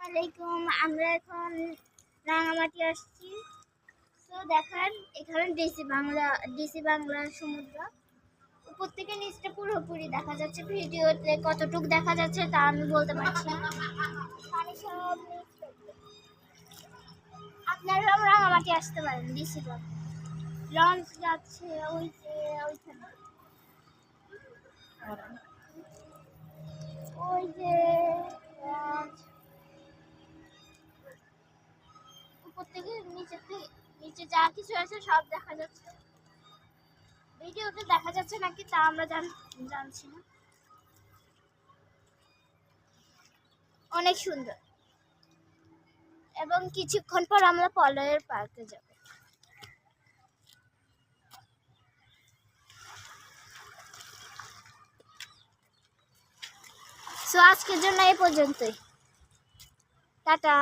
আলাইকুম, আমরা এখন রাঙামাটি আসছি। তো দেখেন এখানে ডিসি বাংলার সমুদ্র উপর থেকে নিচটা পুরোপুরি দেখা যাচ্ছে। ভিডিওতে কতটুকু দেখা যাচ্ছে তা আমি বলতে পারছি না। পানি সব আপনারাও রাঙামাটি আসতে পারেন। ডিসি বাংলা লঞ্চ যাচ্ছে ওইখানে, ওই যে লঞ্চ উপর থেকে নিচে যা কিছু আছে সব দেখা যাচ্ছে। ভিডিওতে দেখা যাচ্ছে নাকি তা আমরা জানছি না। অনেক সুন্দর, এবং কিছুক্ষণ পর আমরা পলয়ের পার্কে যাব। সো আজকের জন্য এই পর্যন্তই। টাটা।